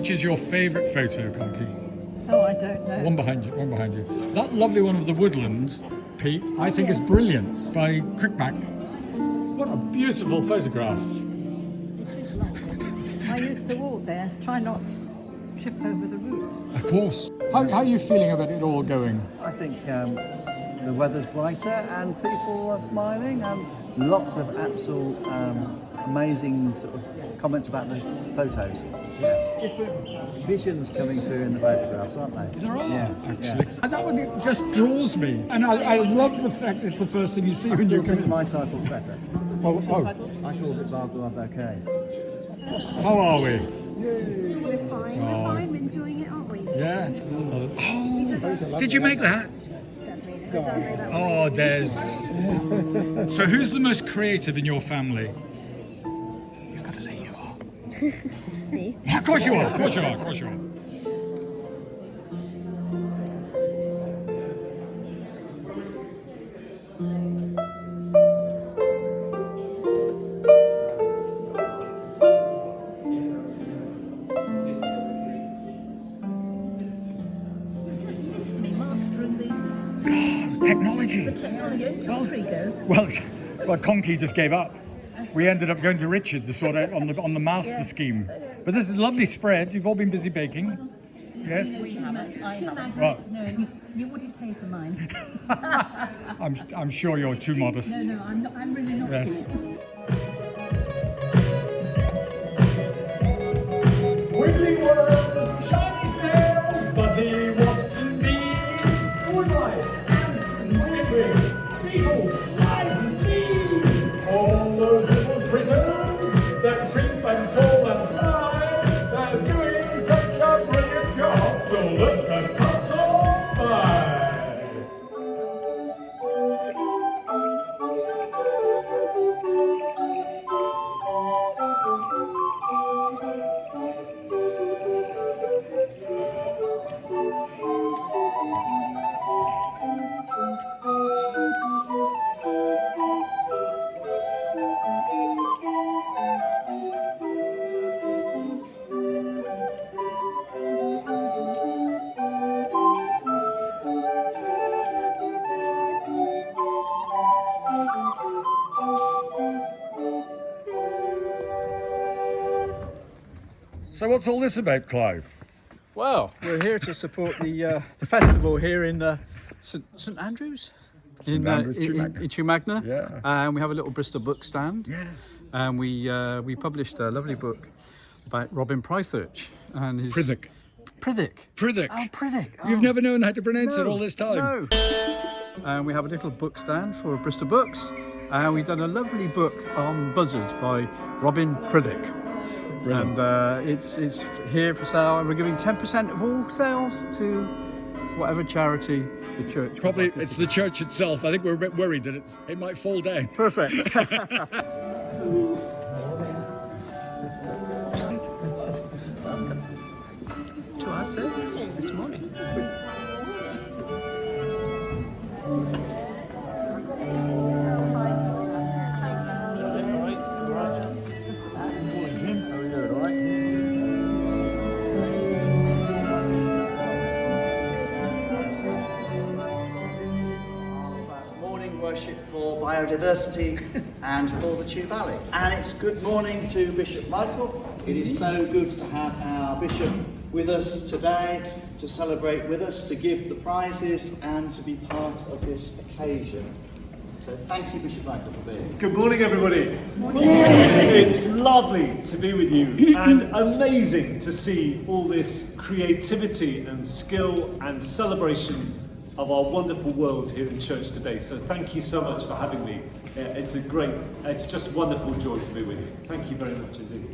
Which is your favourite photo, Conky? Oh, I don't know. One behind you, one behind you. That lovely one of the woodland, Pete, I think is brilliant, by Crickback. What a beautiful photograph. It is lovely. I used to walk there, try not to trip over the roots. Of course. How are you feeling about it all going? I think the weather's brighter and people are smiling and lots of absolute amazing sort of comments about the photos. Yeah. Different visions coming through in the photographs, aren't they? There are, yeah, actually. Yeah. And that one just draws me. And I love the fact it's the first thing you see when you come in. My title's better. Oh. I called it Barbara Bouquet. How are we? We're fine, we're fine, enjoying it, aren't we? Yeah. Oh, did you make that? Oh, Des. So who's the most creative in your family? You've got to say you are. Me? Yeah, of course you are. Of course you are. Of course you are. Just missed me mastering the Technology. technology until three goes. Well, Conky just gave up. We ended up going to Richard to sort out on the master scheme. But this is a lovely spread. You've all been busy baking. Yes. Two Magna. Well- No, you wouldn't pay for mine. I'm sure you're too modest. No, I'm not. I'm really not. Yes. Wiggly worms, shiny snails, buzzy wasps and bees, woodlice, ants and wintergreen, beetles, flies and fleas, all those little critters that creep and crawl and fly, they're doing such a brilliant job, so let them pass on by. So what's all this about, Clive? Well, we're here to support the festival here in St Andrews. St Andrews, Magna. In Magna. Yeah. And we have a little Bristol book stand. Yeah. And we published a lovely book about Robin Prythich and his Prithick. Prithick. Prithick. Oh, Prithick. You've Oh. never known how to pronounce it all this time. No. And we have a little book stand for Bristol Books. And we've done a lovely book on buzzards by Robin Prithick. Brilliant. And it's here for sale, and we're giving 10% of all sales to whatever charity the church. would Probably like us it's to the give. church itself. I think we're a bit worried that it might fall down. Perfect. To our service this morning. Morning worship for biodiversity and for the Chew Valley. And it's good morning to Bishop Michael. It is so good to have our Bishop with us today, to celebrate with us, to give the prizes and to be part of this occasion. So thank you, Bishop Michael, for being here. Good morning, everybody. It's lovely to be with you and amazing to see all this creativity and skill and celebration of our wonderful world here in church today. So thank you so much for having me. It's just wonderful joy to be with you. Thank you very much indeed.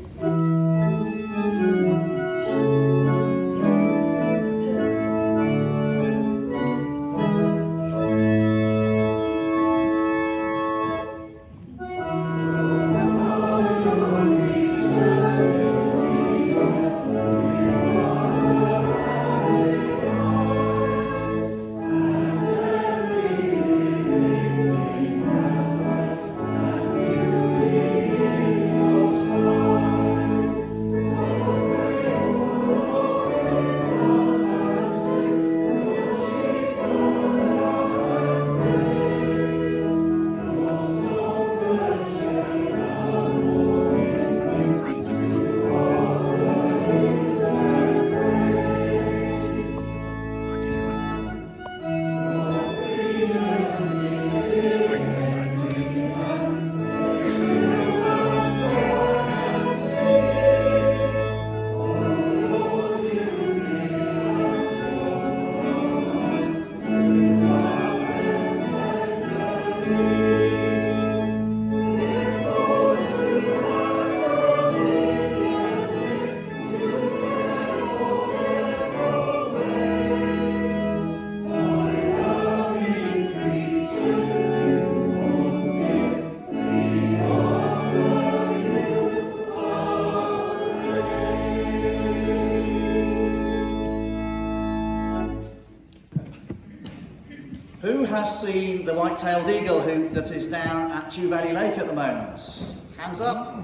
has seen the white-tailed eagle that is down at Chew Valley Lake at the moment? Hands up.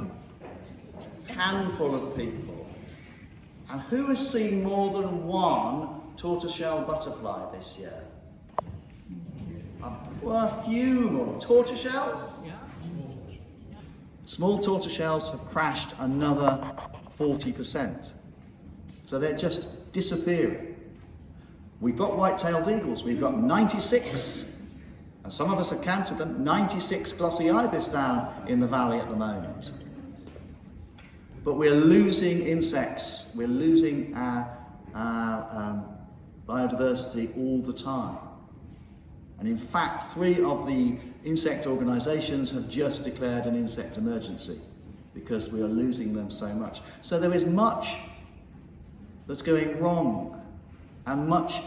Handful of people. And who has seen more than one tortoiseshell butterfly this year? Well, a few more. Tortoiseshells? Small tortoiseshells have crashed another 40%. So they're just disappearing. We've got white-tailed eagles. We've got 96, and some of us have counted them, 96 glossy ibis down in the valley at the moment. But we're losing insects. We're losing our biodiversity all the time. And in fact, 3 of the insect organisations have just declared an insect emergency because we are losing them so much. So there is much that's going wrong and much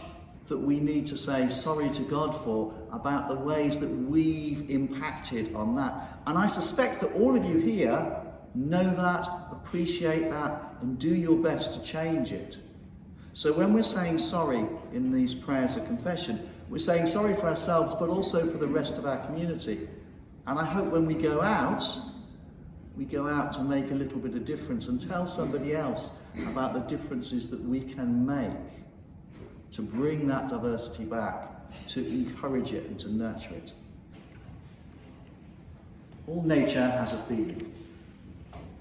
that we need to say sorry to God for about the ways that we've impacted on that. And I suspect that all of you here know that, appreciate that, and do your best to change it. So when we're saying sorry in these prayers of confession, we're saying sorry for ourselves, but also for the rest of our community. And I hope when we go out to make a little bit of difference and tell somebody else about the differences that we can make to bring that diversity back, to encourage it and to nurture it. All nature has a feeling.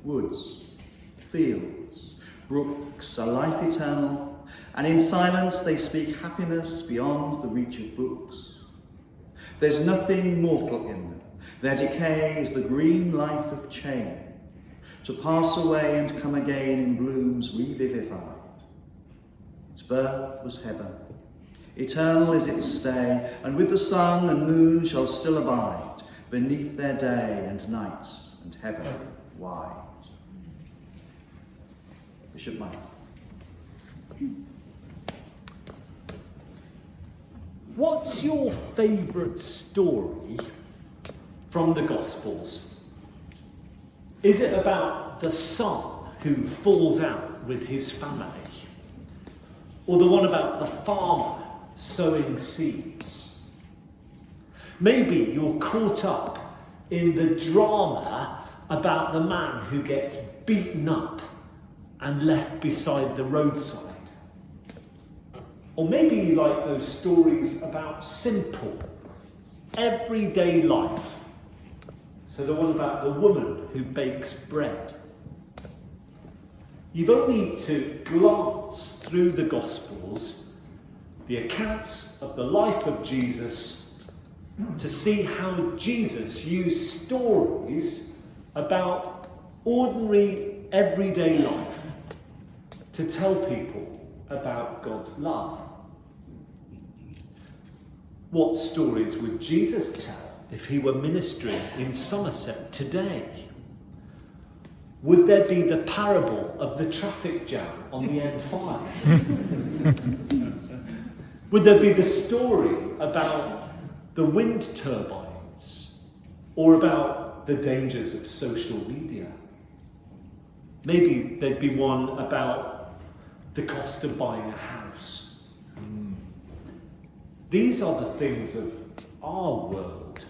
Woods, fields, brooks are life eternal, and in silence they speak happiness beyond the reach of books. There's nothing mortal in them. Their decay is the green life of change, to pass away and come again in blooms revivified. Its birth was heaven, eternal is its stay, and with the sun and moon shall still abide, beneath their day and night and heaven wide. Bishop Mike. What's your favourite story from the Gospels? Is it about the son who falls out with his family? Or the one about the farmer sowing seeds? Maybe you're caught up in the drama about the man who gets beaten up and left beside the roadside. Or maybe you like those stories about simple, everyday life. So the one about the woman who bakes bread. You've only to glance through the Gospels, the accounts of the life of Jesus, to see how Jesus used stories about ordinary, everyday life to tell people about God's love. What stories would Jesus tell if he were ministering in Somerset today? Would there be the parable of the traffic jam on the M5? Would there be the story about the wind turbines or about the dangers of social media? Maybe there'd be one about the cost of buying a house. These are the things of our world.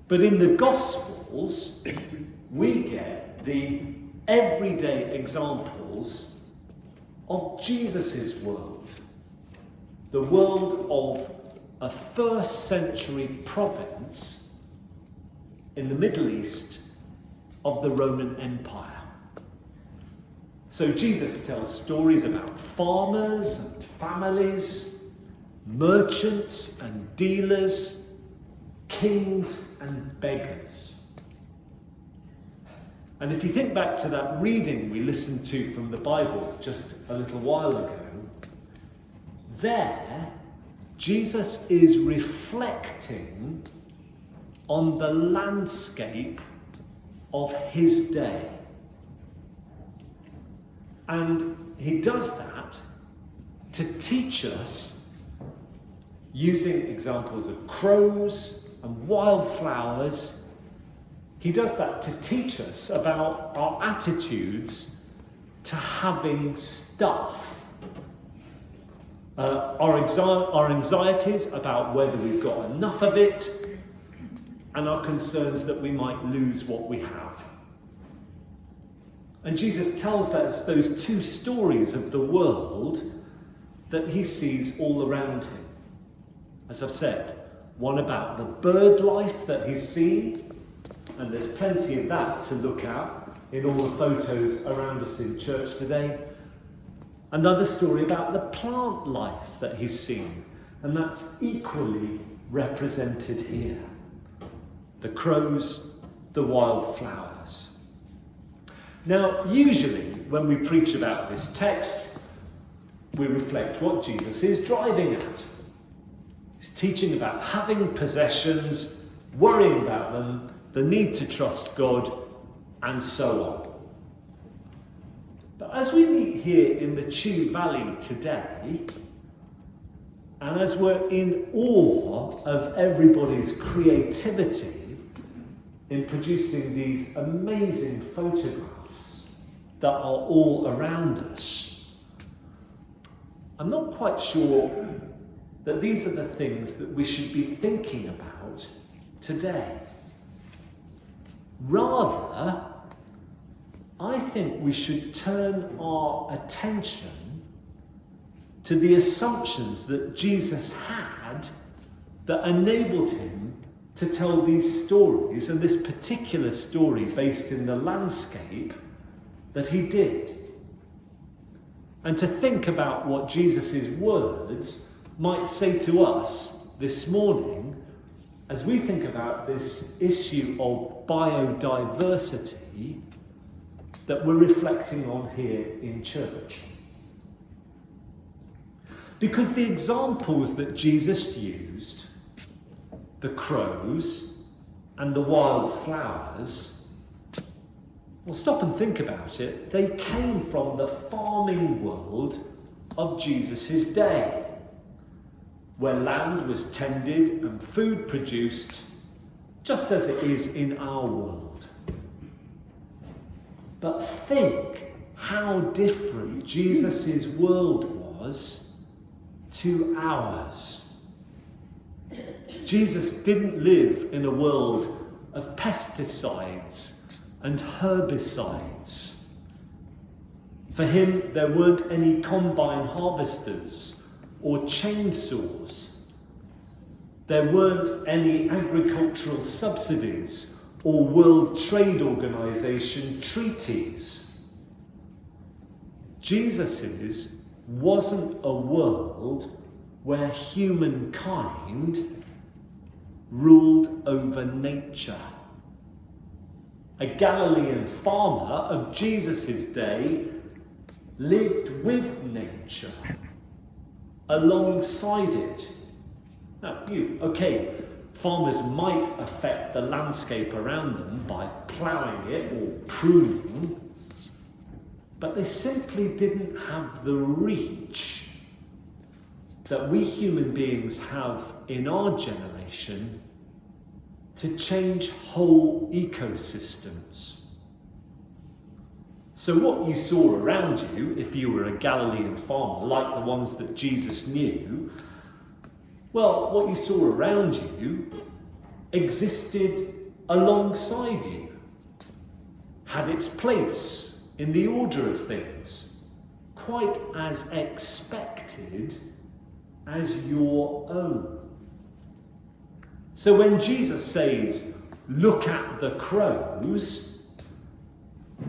But in the Gospels, we get the everyday examples of Jesus' world. The world of a first century province in the Middle East of the Roman Empire. So Jesus tells stories about farmers and families, merchants and dealers, kings and beggars. And if you think back to that reading we listened to from the Bible just a little while ago, there Jesus is reflecting on the landscape of his day. And he does that to teach us, using examples of crows and wildflowers. He does that to teach us about our attitudes to having stuff. our anxieties about whether we've got enough of it, and our concerns that we might lose what we have. And Jesus tells us those two stories of the world that he sees all around him. As I've said, one about the bird life that he's seen, and there's plenty of that to look at in all the photos around us in church today. Another story about the plant life that he's seen, and that's equally represented here. The crows, the wildflowers. Now, usually when we preach about this text, we reflect what Jesus is driving at. He's teaching about having possessions, worrying about them, the need to trust God, and so on. But as we meet here in the Chew Valley today, and as we're in awe of everybody's creativity in producing these amazing photographs that are all around us, I'm not quite sure that these are the things that we should be thinking about today. Rather, I think we should turn our attention to the assumptions that Jesus had that enabled him to tell these stories, and this particular story based in the landscape that he did. And to think about what Jesus' words might say to us this morning as we think about this issue of biodiversity that we're reflecting on here in church. Because the examples that Jesus used, the crows and the wildflowers, well, stop and think about it. They came from the farming world of Jesus' day, where land was tended and food produced, just as it is in our world. But think how different Jesus' world was to ours. Jesus didn't live in a world of pesticides and herbicides. For him, there weren't any combine harvesters or chainsaws. There weren't any agricultural subsidies or World Trade Organization treaties. Jesus's wasn't a world where humankind ruled over nature. A Galilean farmer of Jesus' day lived with nature, alongside it. Now, farmers might affect the landscape around them by ploughing it or pruning, but they simply didn't have the reach that we human beings have in our generation to change whole ecosystems. So what you saw around you, if you were a Galilean farmer, like the ones that Jesus knew, well, what you saw around you existed alongside you, had its place in the order of things, quite as expected as your own. So when Jesus says, look at the crows,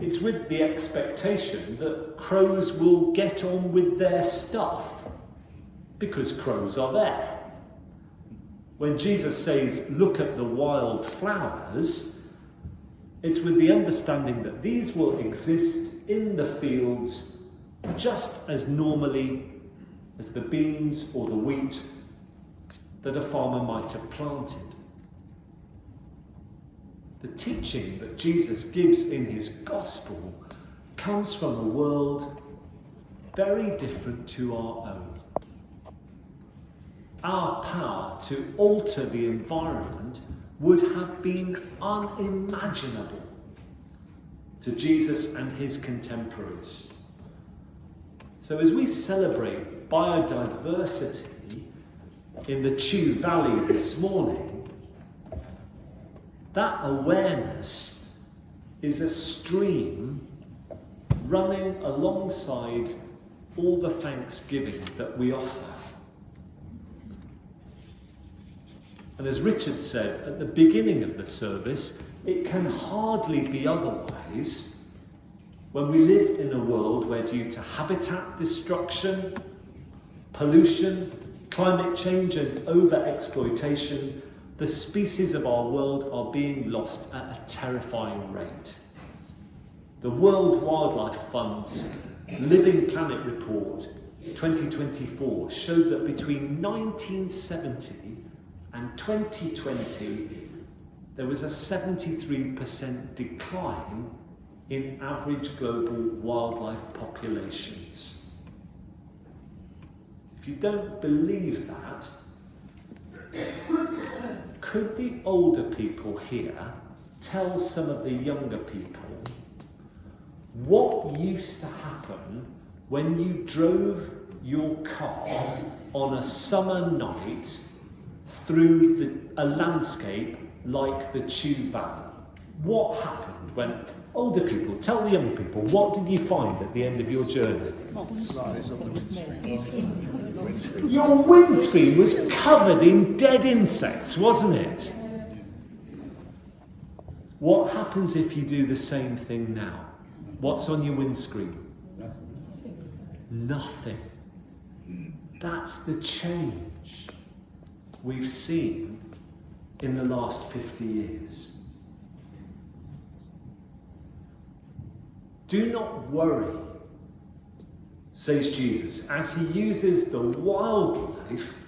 it's with the expectation that crows will get on with their stuff, because crows are there. When Jesus says, look at the wildflowers, it's with the understanding that these will exist in the fields just as normally as the beans or the wheat that a farmer might have planted. The teaching that Jesus gives in his gospel comes from a world very different to our own. Our power to alter the environment would have been unimaginable to Jesus and his contemporaries. So as we celebrate biodiversity in the Chew Valley this morning, that awareness is a stream running alongside all the thanksgiving that we offer. And as Richard said at the beginning of the service, it can hardly be otherwise when we live in a world where, due to habitat destruction, pollution, climate change and over-exploitation, the species of our world are being lost at a terrifying rate. The World Wildlife Fund's Living Planet Report 2024 showed that between 1970 and 2020, there was a 73% decline in average global wildlife populations. If you don't believe that, could the older people here tell some of the younger people what used to happen when you drove your car on a summer night through a landscape like the Chew Valley? What happened when... Older people, tell the young people, what did you find at the end of your journey? Your windscreen was covered in dead insects, wasn't it? What happens if you do the same thing now? What's on your windscreen? Nothing. That's the change we've seen in the last 50 years. Do not worry, says Jesus, as he uses the wildlife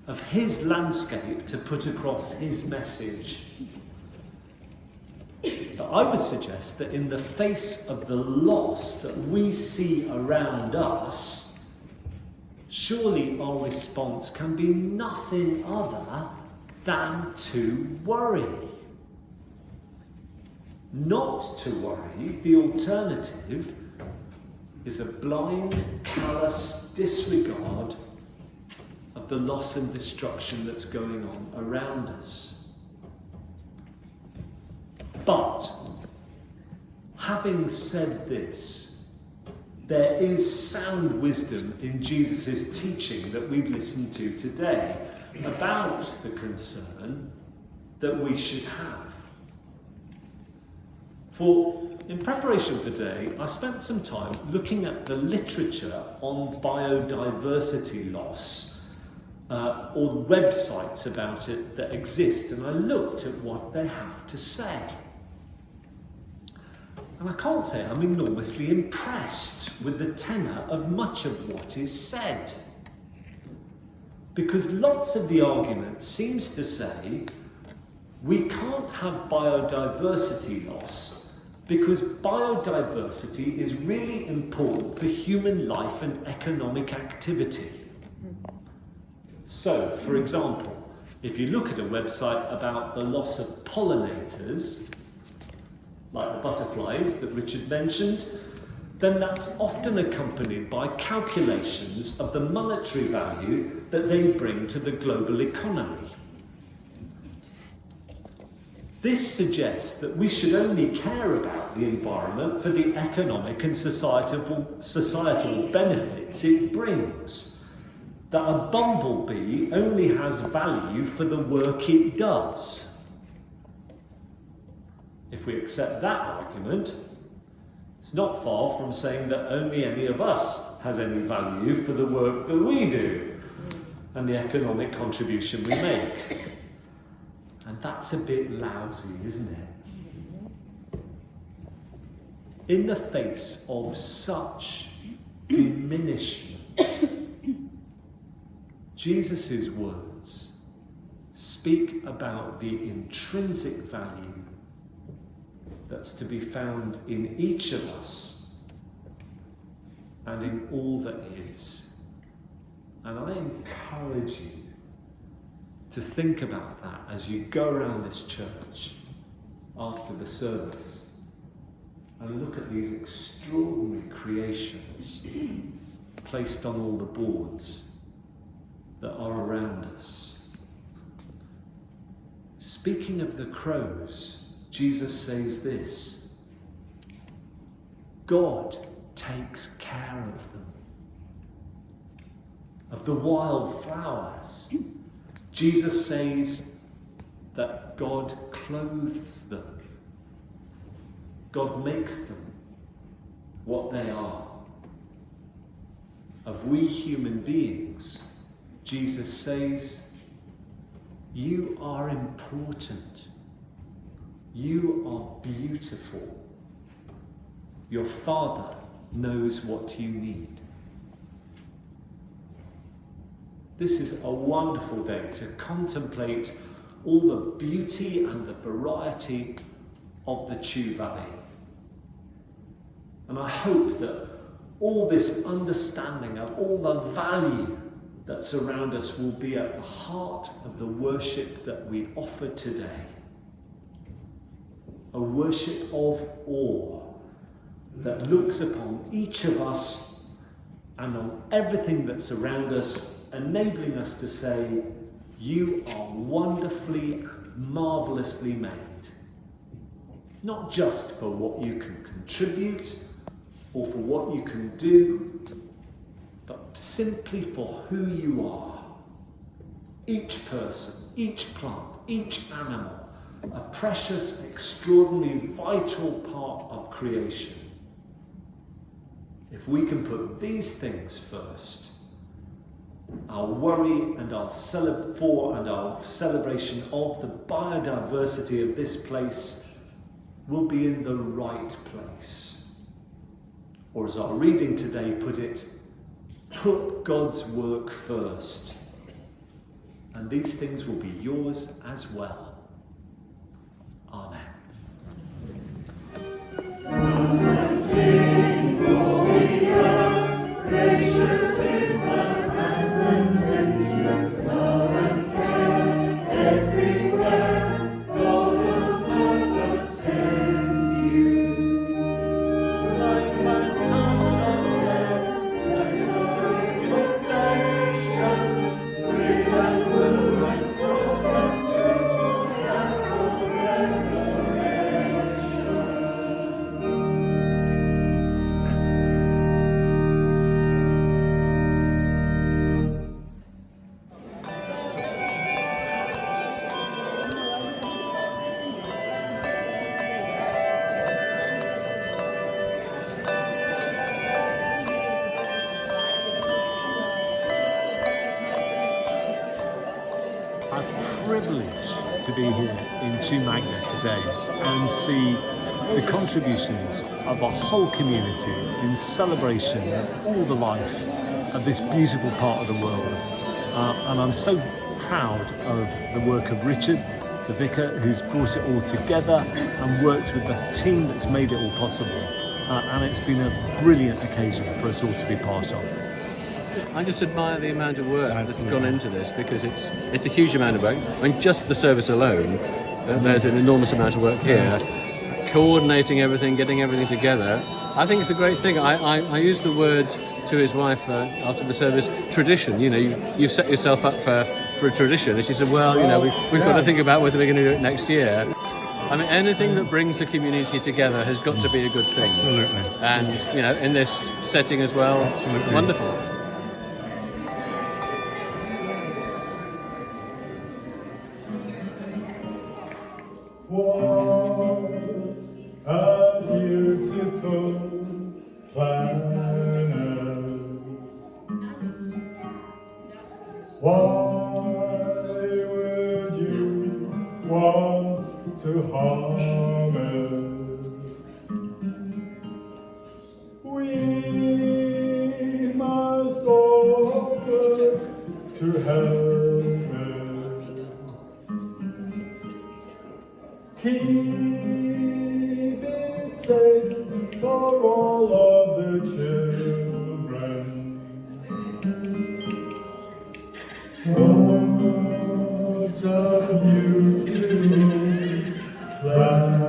of his landscape to put across his message. But I would suggest that in the face of the loss that we see around us, surely our response can be nothing other than to worry. Not to worry, the alternative is a blind, callous disregard of the loss and destruction that's going on around us. But, having said this, there is sound wisdom in Jesus' teaching that we've listened to today about the concern that we should have. For in preparation for today, I spent some time looking at the literature on biodiversity loss, or websites about it that exist, and I looked at what they have to say. And I can't say I'm enormously impressed with the tenor of much of what is said. Because lots of the argument seems to say we can't have biodiversity loss because biodiversity is really important for human life and economic activity. So, for example, if you look at a website about the loss of pollinators, like the butterflies that Richard mentioned, then that's often accompanied by calculations of the monetary value that they bring to the global economy. This suggests that we should only care about the environment for the economic and societal benefits it brings. That a bumblebee only has value for the work it does. If we accept that argument, it's not far from saying that only any of us has any value for the work that we do and the economic contribution we make. And that's a bit lousy, isn't it? In the face of such diminishment, Jesus' words speak about the intrinsic value that's to be found in each of us and in all that is. And I encourage you to think about that as you go around this church after the service and look at these extraordinary creations placed on all the boards that are around us. Speaking of the crows, Jesus says this: God takes care of them. Of the wild flowers, Jesus says that God clothes them. God makes them what they are. Of we human beings, Jesus says, you are important. You are beautiful. Your Father knows what you need. This is a wonderful day to contemplate all the beauty and the variety of the Chew Valley. And I hope that all this understanding of all the value that's around us will be at the heart of the worship that we offer today. A worship of awe that looks upon each of us and on everything that's around us, enabling us to say, you are wonderfully, marvellously made. Not just for what you can contribute or for what you can do, but simply for who you are. Each person, each plant, each animal, a precious, extraordinary, vital part of creation. If we can put these things first, our worry and our celebration of the biodiversity of this place will be in the right place. Or as our reading today put it, put God's work first, and these things will be yours as well. Amen. Privilege to be here in Magna today and see the contributions of a whole community in celebration of all the life of this beautiful part of the world. And I'm so proud of the work of Richard, the vicar, who's brought it all together and worked with the team that's made it all possible. And it's been a brilliant occasion for us all to be part of. I just admire the amount of work that's gone into this, because it's a huge amount of work. I mean, just the service alone, there's an enormous amount of work here. Coordinating everything, getting everything together. I think it's a great thing. I used the word to his wife after the service, tradition. You know, you've set yourself up for a tradition. And she said, well, you know, we've got to think about whether we're going to do it next year. I mean, anything that brings the community together has got to be a good thing. Absolutely. And, you know, in this setting as well, absolutely wonderful. What a beautiful planet. Why would you want to harm it? We must all work to help it. Keep it safe for all of the children. What a beautiful planet.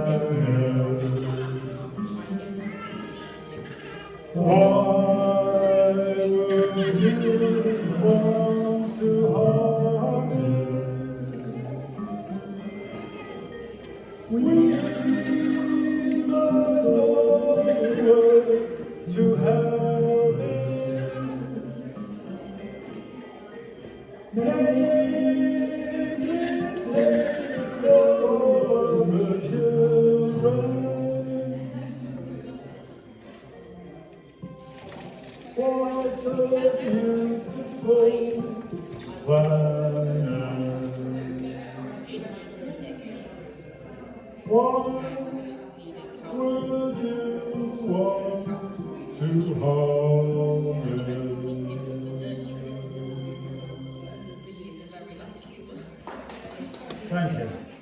Why would What a beautiful planet. What would you want to hold? Thank you.